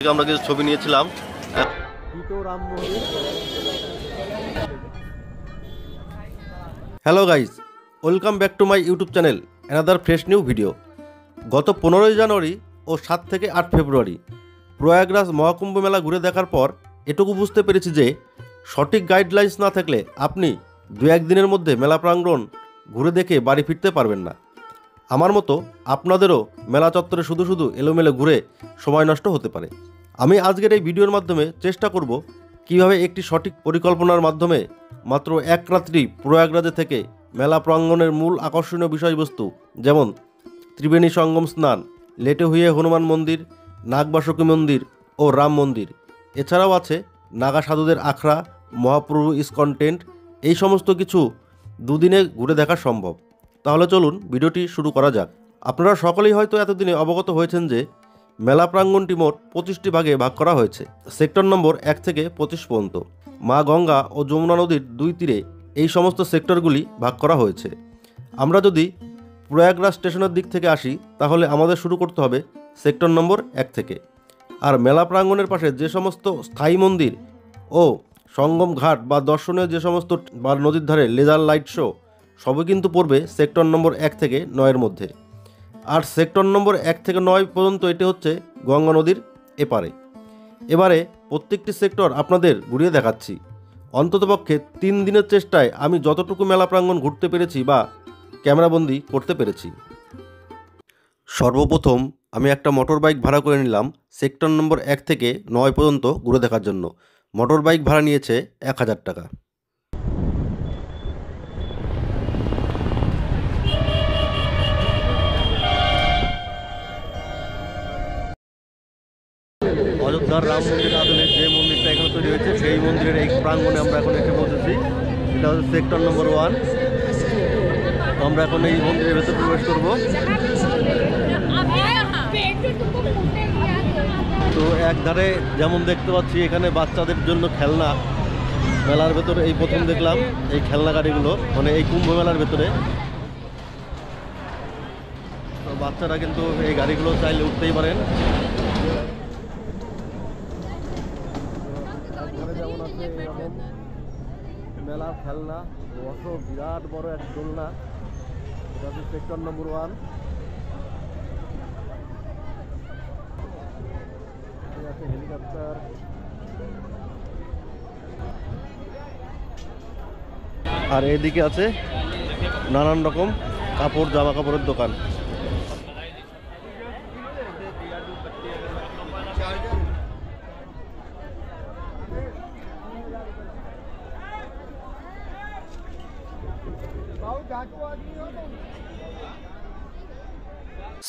থেকে আমরা কিছু ছবি নিয়েছিলাম। Hello guys, welcome back to my YouTube channel another fresh new video. গত 15ই জানুয়ারি ও 7 থেকে 8 ফেব্রুয়ারি প্রয়াগরাজ মহাকুম্ভ মেলা ঘুরে দেখার পর এটুকু বুঝতে পেরেছি যে সঠিক গাইডলাইন্স না থাকলে আপনি 2-1 দিনের মধ্যে মেলা প্রাঙ্গণ ঘুরে দেখে বাড়ি ফিরতে পারবেন না। আমার মতো আপনাদেরও মেলা চত্বরে শুধু শুধু এলোমেলো ঘুরে সময় নষ্ট হতে পারে। আমি আজকের এই ভিডিওর মাধ্যমে চেষ্টা করব কিভাবে একটি সঠিক পরিকল্পনার মাধ্যমে মাত্র এক রাত্রি প্রয়াগরাজে থেকে মেলা প্রাঙ্গণের মূল আকর্ষণীয় বিষয়বস্তু যেমন ত্রিবেণী সঙ্গম স্নান, লেটে হুয়ে হনুমান মন্দির, নাগবাসুকী মন্দির ও রাম মন্দির, এছাড়াও আছে নাগা সাধুদের আখড়া, মহাপ্রভু ইসকন টেন্ট, এই সমস্ত কিছু দুদিনে ঘুরে দেখা সম্ভব। তাহলে চলুন ভিডিওটি শুরু করা যাক। আপনারা সকলেই হয়তো এতদিনে অবগত হয়েছেন যে মেলা প্রাঙ্গণটি মোট 25টি ভাগে ভাগ করা হয়েছে। সেক্টর নম্বর 1 থেকে 25 পর্যন্ত মা গঙ্গা ও যমুনা নদীর দুই তীরে এই সমস্ত সেক্টরগুলি ভাগ করা হয়েছে। আমরা যদি প্রয়াগরাজ স্টেশনের দিক থেকে আসি তাহলে আমাদের শুরু করতে হবে সেক্টর নম্বর 1 থেকে। আর মেলা প্রাঙ্গণের পাশে যে সমস্ত স্থায়ী মন্দির ও সঙ্গম ঘাট বা দর্শনীয় যে সমস্ত বা নদীর ধারে লেজার লাইট শো সবই কিন্তু পড়বে সেক্টর নম্বর 1 থেকে 9-এর মধ্যে। আর সেক্টর নম্বর 1 থেকে 9 পর্যন্ত এটি হচ্ছে গঙ্গা নদীর এপারে। এবারে প্রত্যেকটি সেক্টর আপনাদের ঘুরিয়ে দেখাচ্ছি। অন্ততপক্ষে 3 দিনের চেষ্টায় আমি যতটুকু মেলা প্রাঙ্গণ ঘুরতে পেরেছি বা ক্যামেরাবন্দি করতে পেরেছি। সর্বপ্রথম আমি একটা মোটর বাইক ভাড়া করে নিলাম সেক্টর নম্বর 1 থেকে 9 পর্যন্ত ঘুরে দেখার জন্য। মোটর বাইক ভাড়া নিয়েছে 1000 টাকা। অযোধ্যার রাম মন্দির আদলে যে মন্দিরটা এখানে তৈরি হয়েছে সেই মন্দিরের এই প্রাঙ্গণে আমরা এখন এসে পৌঁছেছি। এটা হচ্ছে সেক্টর নম্বর 1। তো আমরা এখন এই মন্দিরের ভেতর প্রবেশ করব। তো একধারে যেমন দেখতে পাচ্ছি এখানে বাচ্চাদের জন্য খেলনা, মেলার ভেতরে এই প্রথম দেখলাম এই খেলনা গাড়িগুলো, মানে এই কুম্ভ মেলার ভেতরে। তো বাচ্চারা কিন্তু এই গাড়িগুলো চাইলে উঠতেই পারেন। যেমন আছে এরকম মেলার খেলনা, বিরাট বড় এক দোলনা, এটা হচ্ছে সেক্টর নম্বর 1। আছে হেলিকপ্টার, আর এদিকে আছে নানান রকম কাপড়, জামা কাপড়ের দোকান।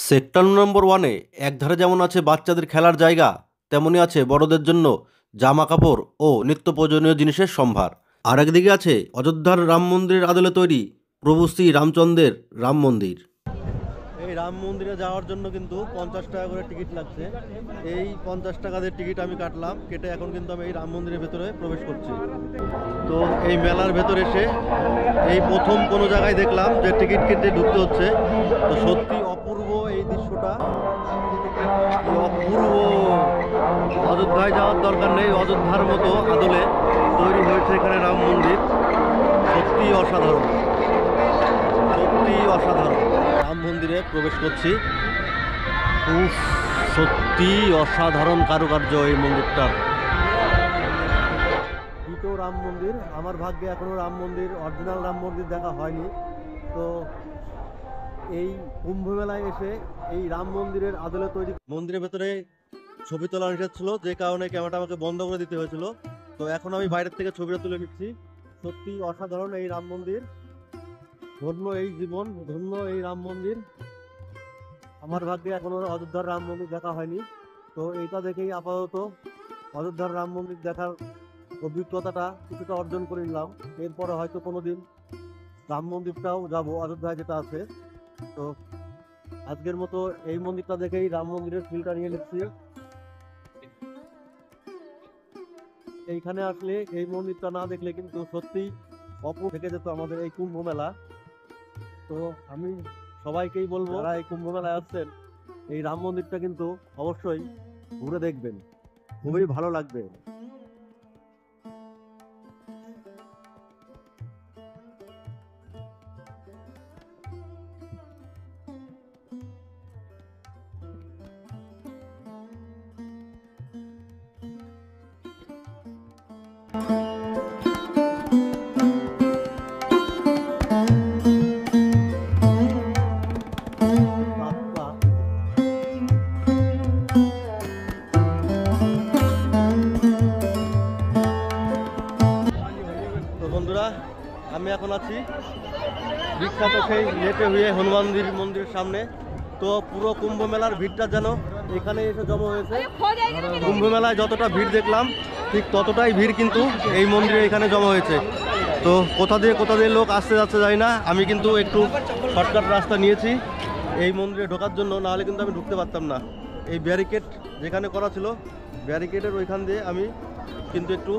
সেক্টর নম্বর 1-এ একধারে যেমন আছে বাচ্চাদের খেলার জায়গা, তেমনই আছে বড়দের জন্য জামা কাপড় ও নিত্য প্রয়োজনীয় জিনিসের সম্ভার। আর একদিকে আছে অযোধ্যার রাম মন্দিরের আদলে তৈরি প্রভু শ্রী রামচন্দ্রের রাম মন্দির। এই রাম মন্দিরে যাওয়ার জন্য কিন্তু 50 টাকা করে টিকিট লাগছে। এই 50 টাকা দিয়ে টিকিট আমি কাটলাম, কেটে এখন কিন্তু আমি এই রাম মন্দিরের ভেতরে প্রবেশ করছি। তো এই মেলার ভেতরে এসে এই প্রথম কোনো জায়গায় দেখলাম যে টিকিট কেটে ঢুকতে হচ্ছে। তো সত্যি অপূর্ব এই দৃশ্যটা, অপূর্ব। অযোধ্যায় যাওয়ার দরকার নেই, অযোধ্যার মতো আদলে তৈরি হয়েছে এখানে রাম মন্দির। সত্যি অসাধারণ, সত্যি অসাধারণ। রাম মন্দিরে প্রবেশ করছি। সত্যি অসাধারণ কারুকার্য এই মন্দিরটার। দ্বিতীয় রাম মন্দির, আমার ভাগ্যে এখনো রাম মন্দির, অরিজিনাল রাম মন্দির দেখা হয়নি। তো এই কুম্ভ মেলায় এসে এই রাম মন্দিরের আদলে তৈরি মন্দিরের ভেতরে ছবি তোলা নিষেধ ছিল, যে কারণে ক্যামেরাটা আমাকে বন্ধ করে দিতে হয়েছিল। তো এখন আমি বাইরের থেকে ছবিটা তুলে নিচ্ছি। সত্যি অসাধারণ এই রাম মন্দির, ধন্য এই জীবন, ধন্য এই রাম মন্দির। আমার ভাগ্যে এখনো অযোধ্যার রাম মন্দির দেখা হয়নি। তো এইটা দেখেই আপাতত অযোধ্যার রাম মন্দির দেখার অভিজ্ঞতাটা কিছুটা অর্জন করে নিলাম। এরপরে হয়তো কোনোদিন রাম মন্দিরটাও যাব, অযোধ্যায় যেটা আছে। তো আজকের মতো এই মন্দিরটা দেখেই রাম মন্দিরের ফিলটা নিয়ে নিচ্ছি। এইখানে আসলে এই মন্দিরটা না দেখলে কিন্তু সত্যি অপূর্ব থেকে যেত আমাদের এই কুম্ভ মেলা। তো আমি সবাইকেই বলবো যারা এই কুম্ভ মেলায় আসছেন এই রাম মন্দিরটা কিন্তু অবশ্যই ঘুরে দেখবেন। খুবই ভালো লাগবে। বন্ধুরা, আমি এখন আছি বিখ্যাত সেই লেটে হুয়ে হনুমান মন্দিরের সামনে। তো পুরো কুম্ভ মেলার ভিড়টা যেন এখানে এসে জমা হয়েছে। কুম্ভ মেলায় যতটা ভিড় দেখলাম ঠিক ততটাই ভিড় কিন্তু এই মন্দিরে এখানে জমা হয়েছে। তো কোথা দিয়ে লোক আসতে যাচ্ছে জানি না। আমি কিন্তু একটু শর্টকাট রাস্তা নিয়েছি এই মন্দিরে ঢোকার জন্য, নাহলে কিন্তু আমি ঢুকতে পারতাম না। এই ব্যারিকেড যেখানে করা ছিল, ব্যারিকেডের ওইখান দিয়ে আমি কিন্তু একটু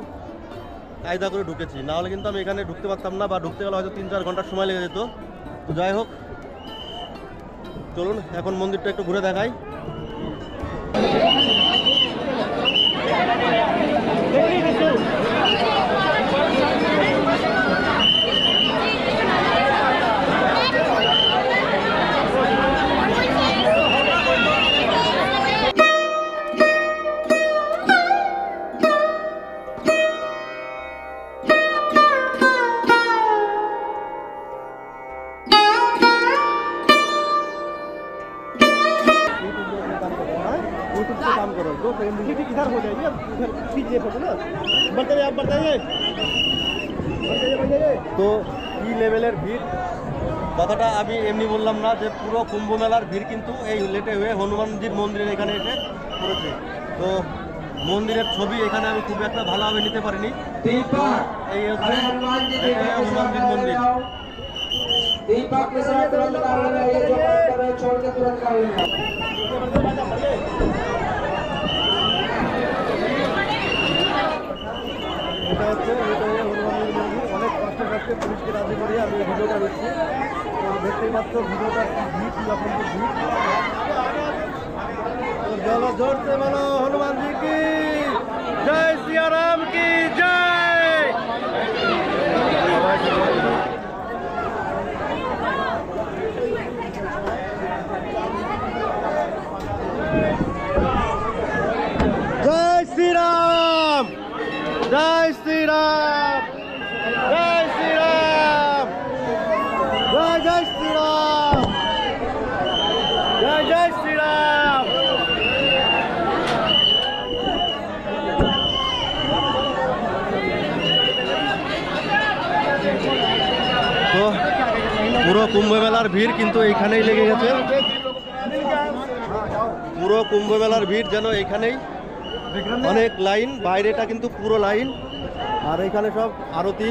কায়দা করে ঢুকেছি, নাহলে কিন্তু আমি এখানে ঢুকতে পারতাম না, বা ঢুকতে গেলে হয়তো 3-4 ঘন্টার সময় লেগে যেত। তো যাই হোক, চলুন এখন মন্দিরটা একটু ঘুরে দেখাই। यूट्यूब से काम करो, जो फ्रेंडली इधर हो जाएगी, अब इधर कीजिए फोटो ना, बढ़ते आप बढ़ते তো কি লেভেলের ভিড়, কথাটা আমি এমনি বললাম না যে পুরো কুম্ভ মেলার ভিড় কিন্তু এই লেটে হয়ে হনুমানজির মন্দিরের এখানে এসে পড়েছে। তো মন্দিরের ছবি এখানে আমি খুব একটা ভালোভাবে নিতে পারিনি। এই হচ্ছে হনুমানজির মন্দির। दीपक के साथ तुरंत कर लेना, ये जो काम कर रहे हैं छोड़ के तुरंत कर लेना। এটা হচ্ছে হনুমানজির মন্দির। অনেক কষ্টে পুলিশকে রাজি করিয়ে আমি ভিডিওটা দিচ্ছি। দেখতেই পাচ্ছ ভিডিওটা ভিড় যখন ভিড়। চলো জোর से বলো হনুমান জি কি জয়, সিয়া রাম কি জয়। जय श्री राम, जय श्री राम, जय श्री राम, जय जय श्री राम, जय जय श्री राम। তো পুরো কুম্ভ মেলার ভিড় কিন্তু এইখানেই লেগে গেছে। পুরো কুম্ভ মেলার ভিড় যেন এইখানেই, অনেক লাইন, বাইরেটা কিন্তু পুরো লাইন। আর এখানে সব আরতি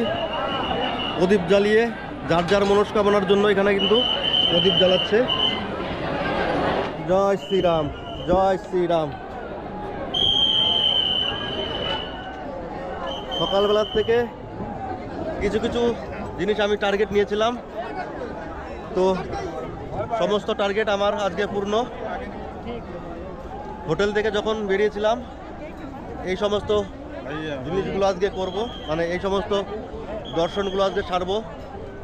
প্রদীপ জ্বালিয়ে যার যার মনস্কামনার জন্য এখানে কিন্তু প্রদীপ জ্বালাচ্ছে। জয় শ্রীরাম, জয় শ্রীরাম। সকালবেলার থেকে কিছু কিছু জিনিস আমি টার্গেট নিয়েছিলাম, তো সমস্ত টার্গেট আমার আজকে পূর্ণ। হোটেল থেকে যখন বেরিয়েছিলাম এই সমস্ত জিনিসগুলো আজকে করব, মানে এই সমস্ত দর্শনগুলো আজকে ছাড়বো।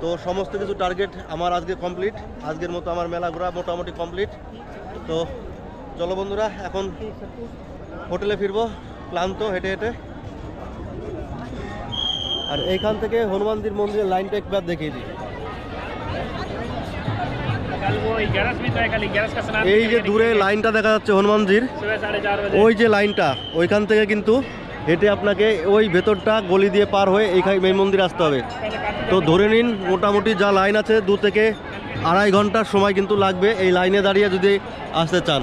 তো সমস্ত কিছু টার্গেট আমার আজকে কমপ্লিট। আজকের মতো আমার মেলা ঘোরা মোটামুটি কমপ্লিট। তো চলো বন্ধুরা, এখন হোটেলে ফিরবো ক্লান্ত হেঁটে হেঁটে। আর এইখান থেকে হনুমানজির মন্দিরের লাইনটা একবার দেখিয়ে দিই। এই যে দূরে লাইনটা দেখা যাচ্ছে হনুমানজির, ওই যে লাইনটা, ওইখান থেকে কিন্তু হেঁটে আপনাকে ওই ভেতরটা গলি দিয়ে পার হয়ে এই মন্দিরে আসতে হবে। তো ধরে নিন মোটামুটি যা লাইন আছে 2 থেকে আড়াই ঘন্টার সময় কিন্তু লাগবে এই লাইনে দাঁড়িয়ে যদি আসতে চান।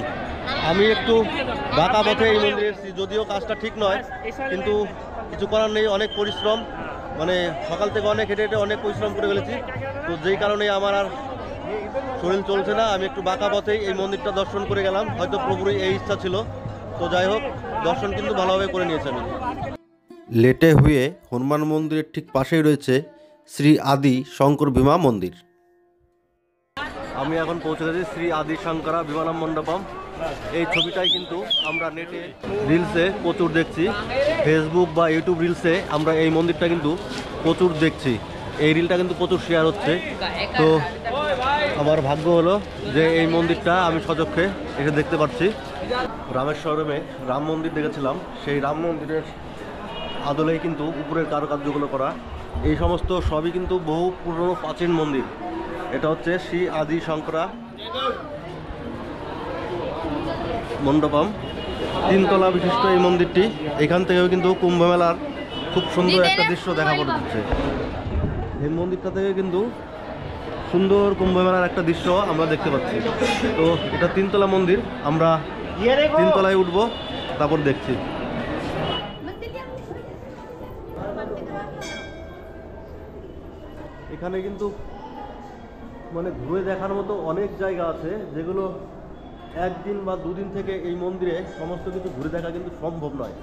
আমি একটু বাঁকা পথে এই মন্দিরে এসেছি, যদিও কাজটা ঠিক নয়, কিন্তু কিছু করার নেই। অনেক পরিশ্রম, মানে সকাল থেকে অনেক হেঁটে হেঁটে অনেক পরিশ্রম করে ফেলেছি। তো যেই কারণে আমার আর শরীর চলছে না, আমি একটু বাঁকা পথেই এই মন্দিরটা দর্শন করে গেলাম। হয়তো প্রভুরই এই ইচ্ছা ছিল। তো যাই হোক, দর্শন কিন্তু ভালোভাবে করে নিয়েছি আমি। লেটে হুয়ে হনুমান মন্দিরের ঠিক পাশেই রয়েছে শ্রী আদি শঙ্কর ভীমা মন্দির। আমি এখন পৌঁছে গেছি শ্রী আদি শঙ্করা বিমানম মণ্ডপম। এই ছবিটাই কিন্তু আমরা নেটে রিলসে প্রচুর দেখছি, ফেসবুক বা ইউটিউব রিলসে আমরা এই মন্দিরটা কিন্তু প্রচুর দেখছি। এই রিলটা কিন্তু প্রচুর শেয়ার হচ্ছে। তো আমার ভাগ্য হলো যে এই মন্দিরটা আমি সচক্ষে এসে দেখতে পাচ্ছি। রামেশ্বরমে রাম মন্দির দেখেছিলাম, সেই রাম মন্দিরের আদলেই কিন্তু উপরের কারুকার্যগুলো করা। এই সমস্ত সবই কিন্তু বহু পুরনো প্রাচীন মন্দির। এটা হচ্ছে শ্রী আদি শঙ্করা মণ্ডপম, 3 তলা বিশিষ্ট এই মন্দিরটি। এখান থেকেও কিন্তু কুম্ভ মেলার খুব সুন্দর একটা দৃশ্য দেখা পড়ে যাচ্ছে। এই মন্দিরটা থেকে কিন্তু সুন্দর কুম্ভ মেলার একটা দৃশ্য আমরা দেখতে পাচ্ছি। তো এটা 3 তলা মন্দির, আমরা 3 তলায় উঠবো, তারপর দেখছি। এখানে কিন্তু মানে ঘুরে দেখার মতো অনেক জায়গা আছে, যেগুলো একদিন বা দুদিন থেকে এই মন্দিরে সমস্ত কিছু ঘুরে দেখা কিন্তু সম্ভব নয়।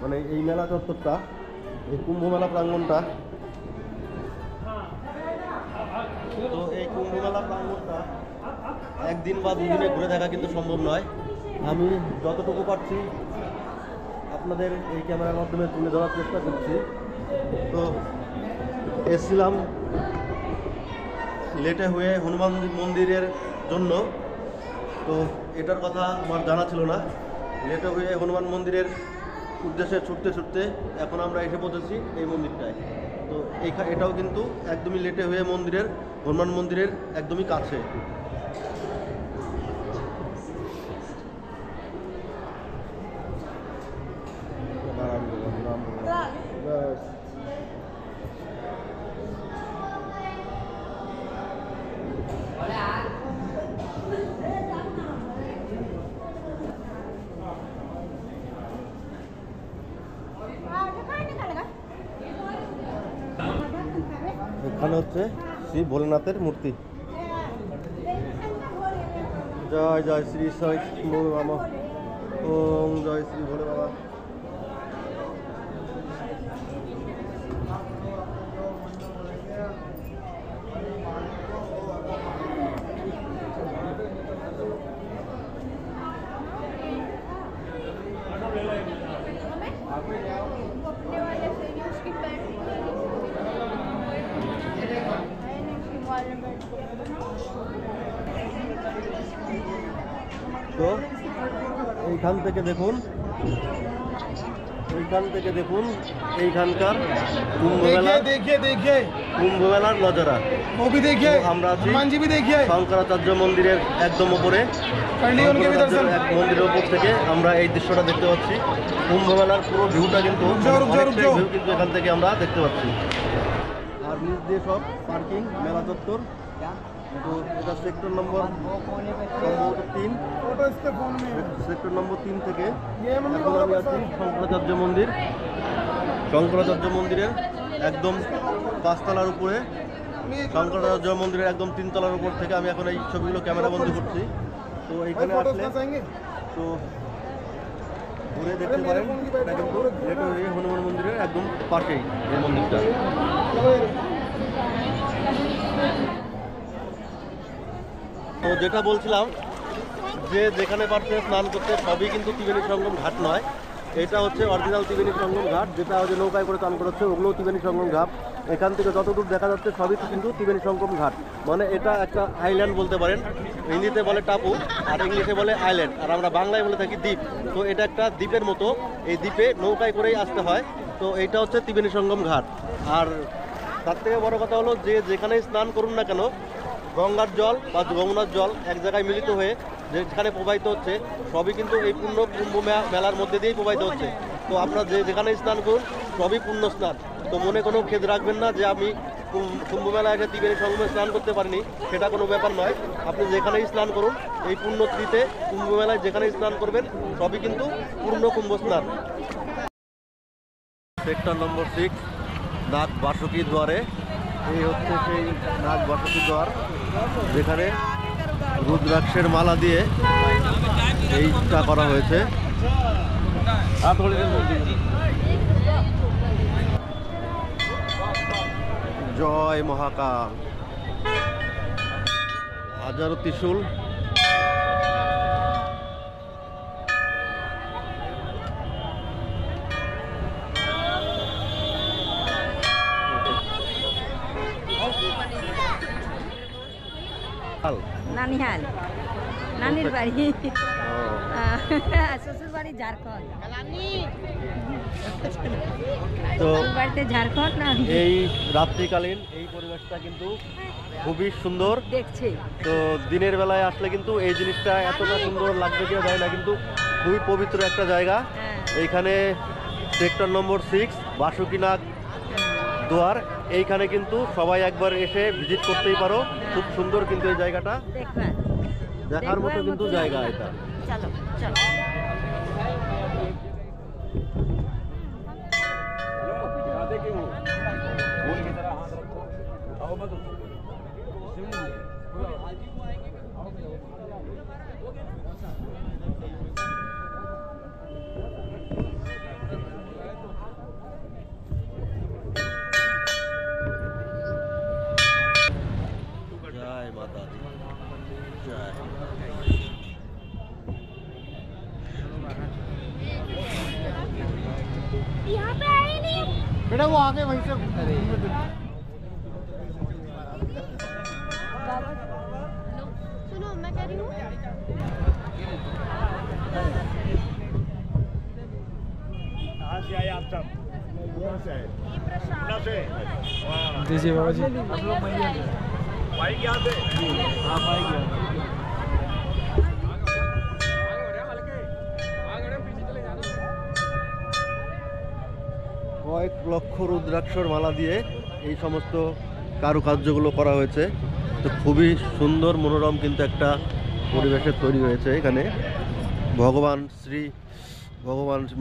মানে এই মেলা চত্বরটা, এই কুম্ভ মেলা প্রাঙ্গণটা, তো এই কুম্ভ মেলা প্রাঙ্গণটা একদিন বা দুদিনে ঘুরে দেখা কিন্তু সম্ভব নয়। আমি যতটুকু পারছি আপনাদের এই ক্যামেরার মাধ্যমে তুলে ধরার চেষ্টা করছি। তো এসেছিলাম লেটে হয়ে হনুমান মন্দিরের জন্য, তো এটার কথা আমার জানা ছিল না। লেটে হয়ে হনুমান মন্দিরের উদ্দেশ্যে ছুটতে ছুটতে এখন আমরা এসে পৌঁছেছি এই মন্দিরটায়। তো এটাও কিন্তু একদমই লেটে হয়ে মন্দিরের হনুমান মন্দিরের একদমই কাছে। এখানে হচ্ছে শ্রী ভোলেনাথের মূর্তি। জয় জয় শ্রী সাই বাবা, ওম জয় শ্রী ভোলে বাবা। তো এইখান থেকে দেখুন, এইখানকার কুম্ভ মেলার নজারা। আমরা আছি শঙ্করাচার্য মন্দিরের একদম উপরে, মন্দিরের উপর থেকে আমরা এই দৃশ্যটা দেখতে পাচ্ছি। কুম্ভ মেলার পুরো ভিউটা কিন্তু এখান থেকে আমরা দেখতে পাচ্ছি। আর নিচ দিয়ে সব পার্কিং, মেলা চত্বর। তো এটা সেক্টর নম্বর 3, সেক্টর নম্বর 3 থেকে এখন আমি আছি শঙ্করাচার্য মন্দির। শঙ্করাচার্য মন্দিরের একদম 5 তলার উপরে, শঙ্করাচার্য মন্দিরের একদম 3 তলার উপর থেকে আমি এখন এই ছবিগুলো ক্যামেরা বন্দি করছি। তো এইখানে আসলে তো ঘুরে দেখতে পারেন, এটা কিন্তু হনুমান মন্দিরের একদম পাশেই এই মন্দিরটা। তো যেটা বলছিলাম যে যেখানে পারছে স্নান করতে সবই কিন্তু ত্রিবেণী সঙ্গম ঘাট নয়, এটা হচ্ছে অরিজিনাল ত্রিবেণী সঙ্গম ঘাট, যেটা হচ্ছে নৌকায় করে চান করাচ্ছে, ওগুলোও ত্রিবেণী সঙ্গম ঘাট। এখান থেকে যতদূর দেখা যাচ্ছে সবই কিন্তু ত্রিবেণী সঙ্গম ঘাট। মানে এটা একটা আইল্যান্ড বলতে পারেন, হিন্দিতে বলে টাপু আর ইংলিশে বলে আইল্যান্ড, আর আমরা বাংলায় বলে থাকি দ্বীপ। তো এটা একটা দ্বীপের মতো, এই দ্বীপে নৌকায় করেই আসতে হয়। তো এইটা হচ্ছে ত্রিবেণী সঙ্গম ঘাট। আর তার থেকে বড় কথা হলো যে যেখানেই স্নান করুন না কেন, গঙ্গার জল বা যমুনার জল এক জায়গায় মিলিত হয়ে যেখানে প্রবাহিত হচ্ছে সবই কিন্তু এই পূর্ণ কুম্ভ মেলার মধ্যে দিয়েই প্রবাহিত হচ্ছে। তো আপনারা যেখানে স্নান করুন সবই পূর্ণ স্নান। তো মনে কোনো খেদ রাখবেন না যে আমি কুম্ভ মেলায় এসে ত্রিবেণী সঙ্গমে স্নান করতে পারিনি, সেটা কোনো ব্যাপার নয়। আপনি যেখানেই স্নান করুন এই পূর্ণ ত্রিতে কুম্ভ মেলায় যেখানেই স্নান করবেন সবই কিন্তু পূর্ণ কুম্ভ স্নান। সেক্টর নম্বর 6 নাগ বাসুকী দ্বারে, এই হচ্ছে সেই নাগ বাসুকী দ্বার, যেখানে রুদ্রাক্ষের মালা দিয়ে এইটা করা হয়েছে। জয় মহাকাল। হাজারো ত্রিশূল, নানিহাল, নানির বাড়ি, শ্বশুর বাড়ি ঝাড়খণ্ড। তো বাড়িতে ঝাড়খণ্ড না। এই রাত্রিকালীন এই পরিবেশটা কিন্তু খুবই সুন্দর দেখছি। তো দিনের বেলায় আসলে কিন্তু এই জিনিসটা এতটা সুন্দর লাগবে কিনা যায় না, কিন্তু খুবই পবিত্র একটা জায়গা। এইখানে সেক্টর নম্বর 6 বাসুকিনাগ দুয়ার, এইখানে কিন্তু সবাই একবার এসে ভিজিট করতেই পারো। খুব সুন্দর কিন্তু এই জায়গাটা, দেখার মতো কিন্তু জায়গা এটা। চলো চলো। জয় মাতা দি, জয়। बेटा वो आगे वहीं से। अरे सुनो मैं कह रही हूँ कहाँ से आए आप सब? कहाँ से आए? पटना से। दीजिए बाबा जी। बाइक यहाँ से? हाँ बाइक কয়েক লক্ষ রুদ্রাক্ষর মালা দিয়ে এই সমস্ত কারুকার্যগুলো করা হয়েছে। তো খুবই সুন্দর মনোরম কিন্তু একটা পরিবেশের তৈরি হয়েছে এখানে। ভগবান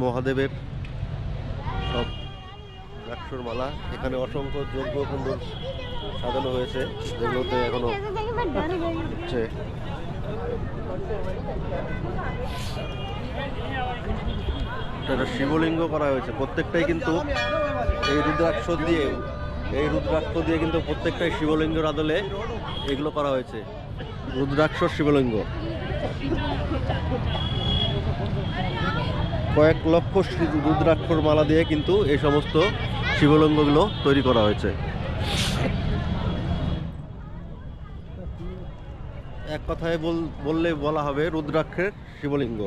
মহাদেবের সব রুদ্রাক্ষর মালা, এখানে অসংখ্য যজ্ঞ কুণ্ড সাজানো হয়েছে, যেগুলোতে এখনো হচ্ছে। একটা শিবলিঙ্গ করা হয়েছে, প্রত্যেকটাই কিন্তু এই রুদ্রাক্ষ দিয়ে কিন্তু প্রত্যেকটাই শিবলিঙ্গের আদলে এগুলো করা হয়েছে, রুদ্রাক্ষ শিবলিঙ্গ। কয়েক লক্ষ রুদ্রাক্ষর মালা দিয়ে কিন্তু এই সমস্ত শিবলিঙ্গগুলো তৈরি করা হয়েছে। এক কথায় বললে বলা হবে রুদ্রাক্ষের শিবলিঙ্গ।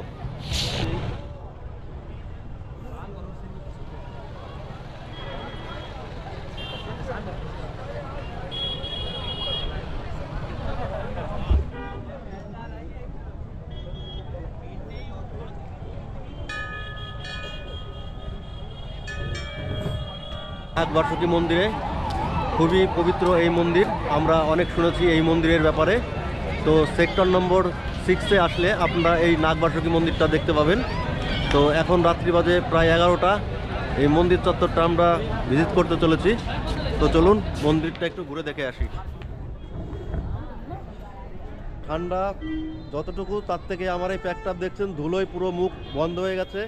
নাগবাসুকী মন্দিরে খুবই পবিত্র এই মন্দির, আমরা অনেক শুনেছি এই মন্দিরের ব্যাপারে। তো সেক্টর নম্বর 6-এ আসলে আপনারা এই নাগবাসুকী মন্দিরটা দেখতে পাবেন। তো এখন রাত্রি বাজে প্রায় 11টা, এই মন্দির চত্বরটা আমরা ভিজিট করতে চলেছি। তো চলুন মন্দিরটা একটু ঘুরে দেখে আসি। ঠান্ডা যতটুকু তার থেকে আমার এই প্যাকটা দেখছেন ধুলোয় পুরো মুখ বন্ধ হয়ে গেছে,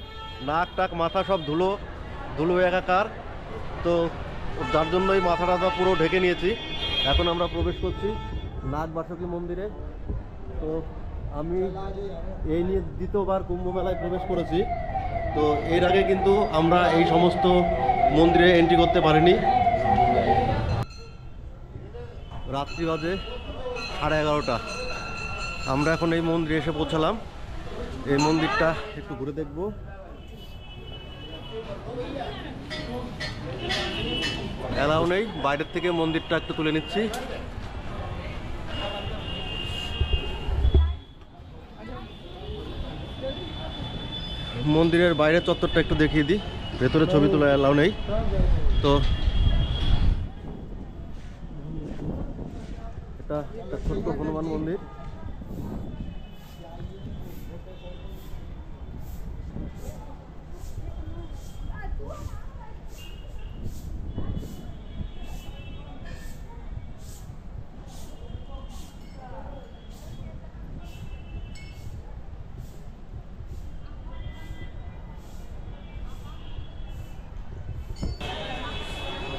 নাক টাক মাথা সব ধুলো একাকার। তো যার জন্যই মাথাটা পুরো ঢেকে নিয়েছি। এখন আমরা প্রবেশ করছি নাগবাসুকী মন্দিরে। তো আমি এই নিয়ে দ্বিতীয়বার কুম্ভ মেলায় প্রবেশ করেছি। তো এর আগে কিন্তু আমরা এই সমস্ত মন্দিরে এন্ট্রি করতে পারিনি। রাত্রি বাজে 11:30, আমরা এখন এই মন্দিরে এসে পৌঁছালাম। এই মন্দিরটা একটু ঘুরে দেখব। এলাও নেই, বাইরের থেকে মন্দিরটা একটু তুলে নিচ্ছি। মন্দিরের বাইরের চত্বরটা একটু দেখিয়ে দিই, ভেতরে ছবি তোলা এলাও নেই। তো এটা একটা ছোট্ট হনুমান মন্দির।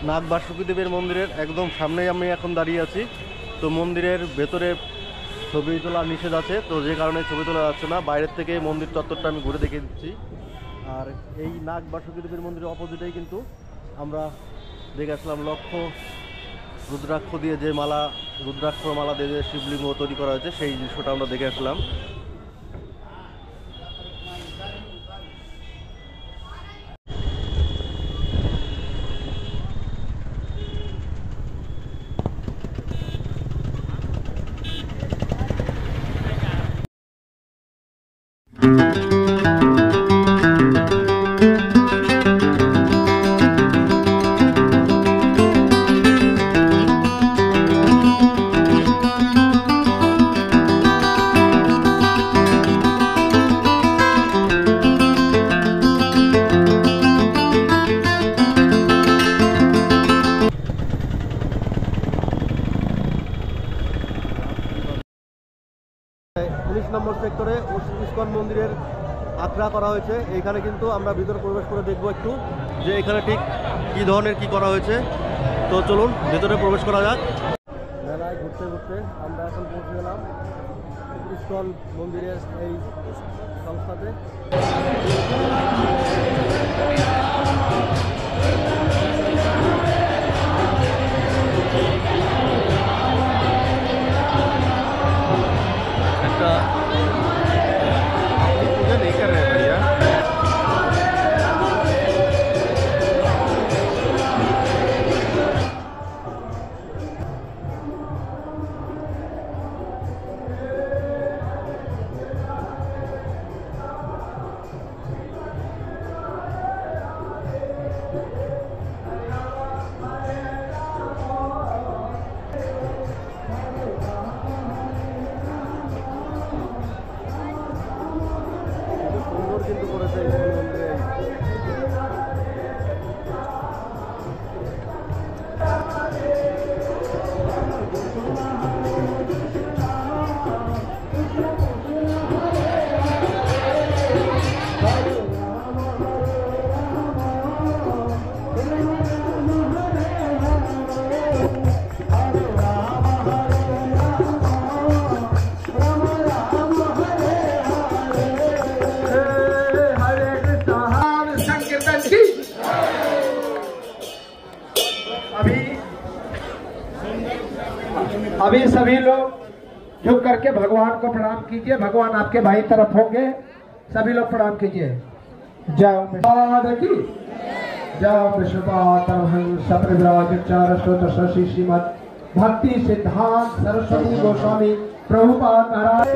নাগবাসুকী দেবীর মন্দিরের একদম সামনেই আমি এখন দাঁড়িয়ে আছি। তো মন্দিরের ভেতরে ছবি তোলা নিষেধ আছে, তো যে কারণে ছবি তোলা যাচ্ছে না। বাইরের থেকে মন্দির চত্বরটা আমি ঘুরে দেখিয়ে দিচ্ছি। আর এই নাগবাসুকী দেবীর মন্দিরের অপোজিটেই কিন্তু আমরা দেখে আসলাম লক্ষ রুদ্রাক্ষ দিয়ে যে মালা, রুদ্রাক্ষ মালা দিয়ে যে শিবলিঙ্গ তৈরি করা হয়েছে সেই দৃশ্যটা আমরা দেখে আসলাম। নম্বর সেক্টরে ইস্কন মন্দিরের আখড়া করা হয়েছে। এইখানে কিন্তু আমরা ভিতরে প্রবেশ করে দেখব একটু যে এখানে ঠিক কী ধরনের কি করা হয়েছে। তো চলুন ভেতরে প্রবেশ করা যাক। মেলায় ঘুরতে ঘুরতে আমরা এখন পৌঁছে গেলাম ইস্কন মন্দিরের এই সংস্থাতে। কিন্তু করেছে अभी सभी लोग झुक करके भगवान को प्रणाम कीजिए। भगवान आपके भाई तरफ होंगे, सभी लोग प्रणाम कीजिए। जय की जय विश्वपाद श्रीमद भक्ति सिद्धांत सरस्वती गोस्वामी प्रभुपाद महाराज।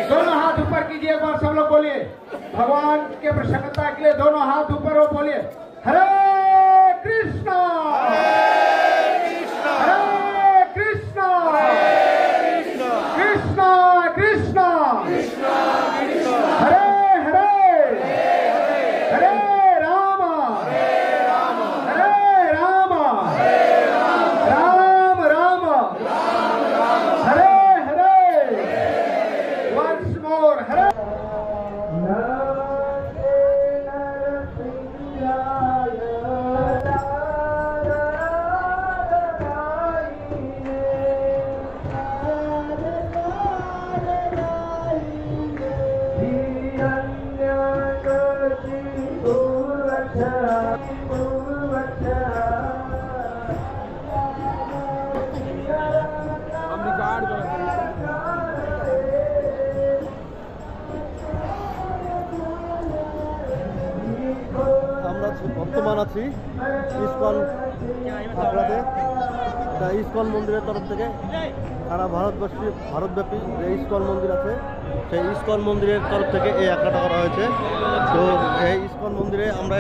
दोनों हाथ ऊपर कीजिए, एक बार सब लोग बोलिए। भगवान के प्रसन्नता के लिए दोनों हाथ ऊपर हो, बोलिए हरे कृष्णा हरे कृष्णा कृष्णा कृष्णा हरे हरे हरे राम हरे राम राम राम हरे Once more, hare. हम रिकॉर्ड कर আমরা বর্তমান আছি ইসকন আগ্রাতে। এটা ইসকন মন্দিরের তরফ থেকে সারা ভারতব্যাপী যে ইসকন মন্দির আছে সেই ইসকন মন্দিরের তরফ থেকে এই আখড়াটা করা হয়েছে। তো এই ইসকন মন্দিরে আমরা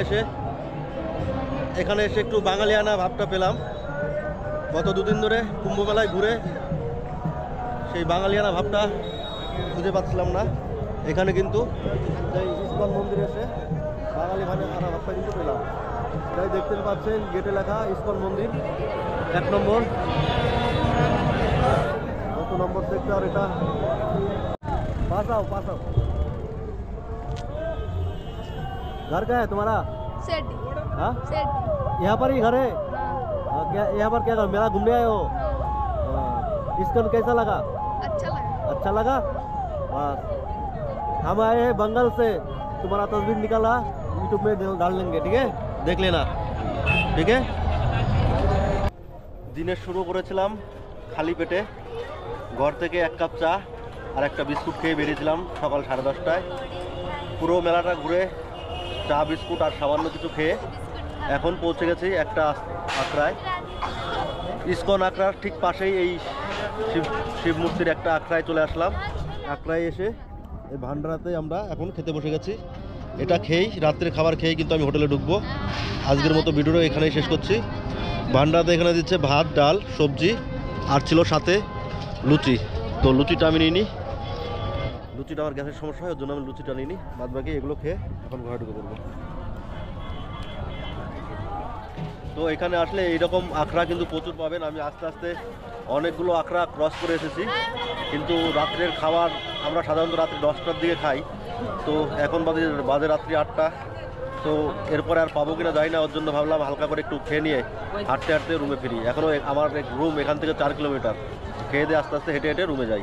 এখানে এসে একটু বাঙালিয়ানা ভাবটা পেলাম। গত দুদিন ধরে কুম্ভ মেলায় ঘুরে সেই বাঙালিয়ানা ভাবটা খুঁজে পাচ্ছিলাম না। এখানে কিন্তু এই ইসকন মন্দিরে এসে বাঙালি আনা ভাবটা কিন্তু পেলাম। তাই দেখতে পাচ্ছেন গেটে লেখা ইসকন মন্দির 1 নম্বর, 2 নম্বর সেক্টর। এটা पास आओ घर का है तुम्हारा? सेट हाँ, सेट यहाँ पर ही घर है? क्या यहाँ पर क्या कर मेला घूमने आए हो? इस्कॉन कैसा लगा? अच्छा लगा। बस हम आए हैं बंगाल से, तुम्हारा तस्वीर निकाला यूट्यूब में डाल लेंगे, ठीक है? देख लेना, ठीक है? দিনের শুরু করেছিলাম খালি পেটে। ঘর থেকে 1 কাপ চা আর একটা বিস্কুট খেয়ে বেরিয়েছিলাম সকাল 10:30টায়। পুরো মেলাটা ঘুরে চা বিস্কুট আর সামান্য কিছু খেয়ে এখন পৌঁছে গেছি একটা আখড়ায়। ইসকন আখড়ার ঠিক পাশেই এই শিব মূর্তির একটা আখড়ায় চলে আসলাম। আখড়ায় এসে এই ভান্ডারাতে আমরা এখন খেতে বসে গেছি। এটা খেয়েই রাত্রের খাবার খেয়েই কিন্তু আমি হোটেলে ঢুকবো। আজকের মতো ভিডিওটা এখানেই শেষ করছি। ভান্ডারাতে এখানে দিচ্ছে ভাত, ডাল, সবজি আর ছিল সাথে লুচি। তো লুচিটা আমি নিইনি, লুচিটা আমার গ্যাসের সমস্যা হয়, ওর জন্য আমি লুচিটা নিইনি। বাদ বাকি এগুলো খেয়ে এখন ঘরে ঢুকে পড়বো। তো এখানে আসলে এইরকম আখড়া কিন্তু প্রচুর পাবেন। আমি আস্তে আস্তে অনেকগুলো আখড়া ক্রস করে এসেছি, কিন্তু রাত্রের খাবার আমরা সাধারণত রাত্রি 10টার দিকে খাই। তো এখন বাজে রাত্রি 8টা। তো এরপরে আর পাবো কিনা যাই না, ওর জন্য ভাবলাম হালকা করে একটু খেয়ে নিয়ে হাঁটতে হাঁটতে রুমে ফিরি। এখনও আমার রুম এখান থেকে 4 কিলোমিটার। খেয়ে দিয়ে আস্তে আস্তে হেঁটে হেঁটে রুমে যাই।